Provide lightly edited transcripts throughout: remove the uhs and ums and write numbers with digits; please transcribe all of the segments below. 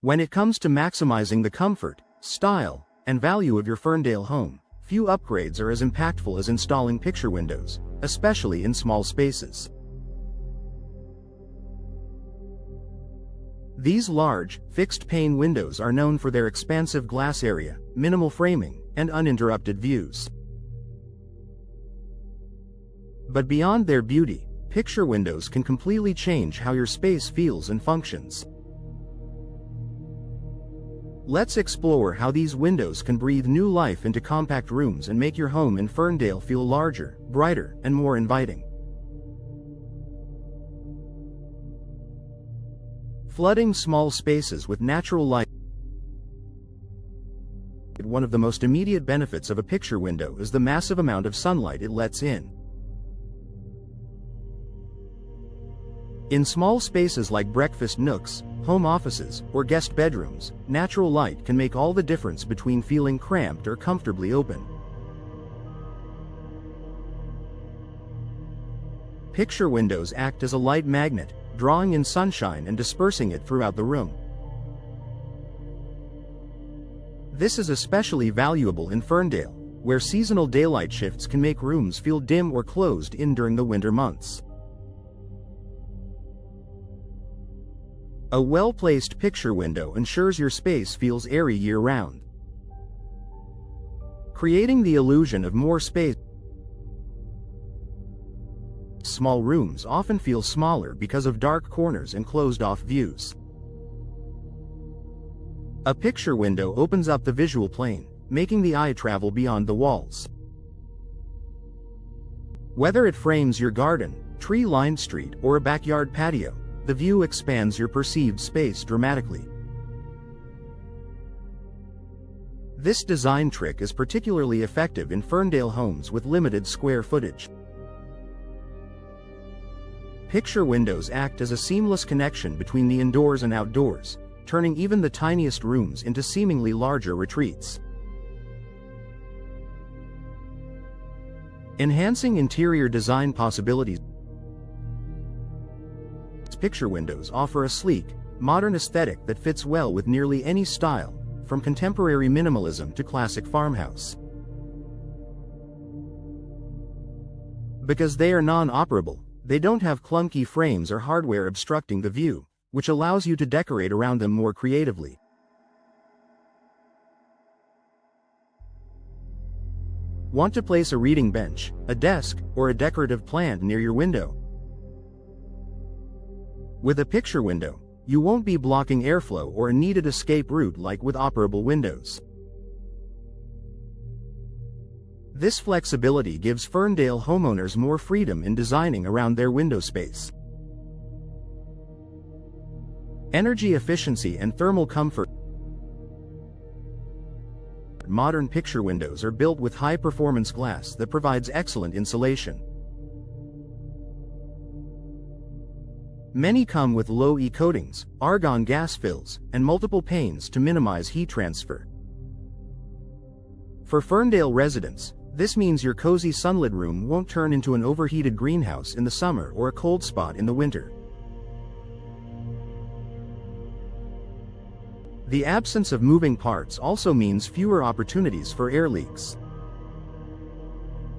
When it comes to maximizing the comfort, style, and value of your Ferndale home, few upgrades are as impactful as installing picture windows, especially in small spaces. These large, fixed-pane windows are known for their expansive glass area, minimal framing, and uninterrupted views. But beyond their beauty, picture windows can completely change how your space feels and functions. Let's explore how these windows can breathe new life into compact rooms and make your home in Ferndale feel larger, brighter, and more inviting. Flooding small spaces with natural light. One of the most immediate benefits of a picture window is the massive amount of sunlight it lets in. In small spaces like breakfast nooks, home offices, or guest bedrooms, natural light can make all the difference between feeling cramped or comfortably open. Picture windows act as a light magnet, drawing in sunshine and dispersing it throughout the room. This is especially valuable in Ferndale, where seasonal daylight shifts can make rooms feel dim or closed in during the winter months. A well-placed picture window ensures your space feels airy year-round, creating the illusion of more space. Small rooms often feel smaller because of dark corners and closed-off views. A picture window opens up the visual plane, making the eye travel beyond the walls. Whether it frames your garden, tree-lined street, or a backyard patio, the view expands your perceived space dramatically. This design trick is particularly effective in Ferndale homes with limited square footage. Picture windows act as a seamless connection between the indoors and outdoors, turning even the tiniest rooms into seemingly larger retreats. Enhancing interior design possibilities. Picture windows offer a sleek, modern aesthetic that fits well with nearly any style, from contemporary minimalism to classic farmhouse. Because they are non-operable, they don't have clunky frames or hardware obstructing the view, which allows you to decorate around them more creatively. Want to place a reading bench, a desk, or a decorative plant near your window? With a picture window, you won't be blocking airflow or a needed escape route like with operable windows. This flexibility gives Ferndale homeowners more freedom in designing around their window space. Energy efficiency and thermal comfort. Modern picture windows are built with high-performance glass that provides excellent insulation. Many come with low E coatings, argon gas fills, and multiple panes to minimize heat transfer. For Ferndale residents, this means your cozy sunlit room won't turn into an overheated greenhouse in the summer or a cold spot in the winter. The absence of moving parts also means fewer opportunities for air leaks.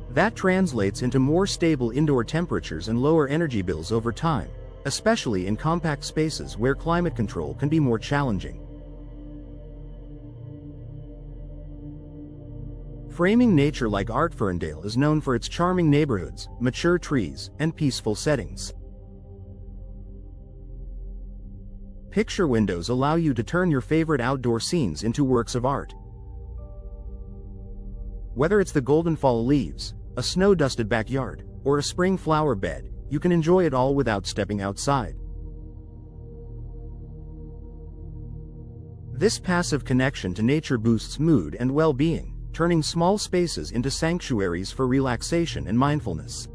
That translates into more stable indoor temperatures and lower energy bills over time, especially in compact spaces where climate control can be more challenging. Framing nature like art. Ferndale is known for its charming neighborhoods, mature trees, and peaceful settings. Picture windows allow you to turn your favorite outdoor scenes into works of art. Whether it's the golden fall leaves, a snow-dusted backyard, or a spring flower bed, you can enjoy it all without stepping outside. This passive connection to nature boosts mood and well-being, turning small spaces into sanctuaries for relaxation and mindfulness.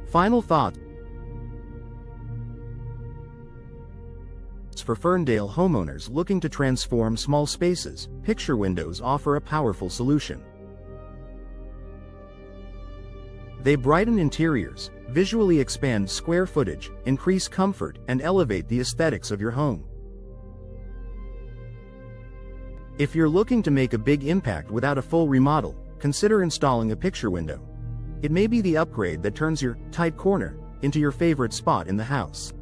Final thought. For Ferndale homeowners looking to transform small spaces, picture windows offer a powerful solution. They brighten interiors, visually expand square footage, increase comfort, and elevate the aesthetics of your home. If you're looking to make a big impact without a full remodel, consider installing a picture window. It may be the upgrade that turns your tight corner into your favorite spot in the house.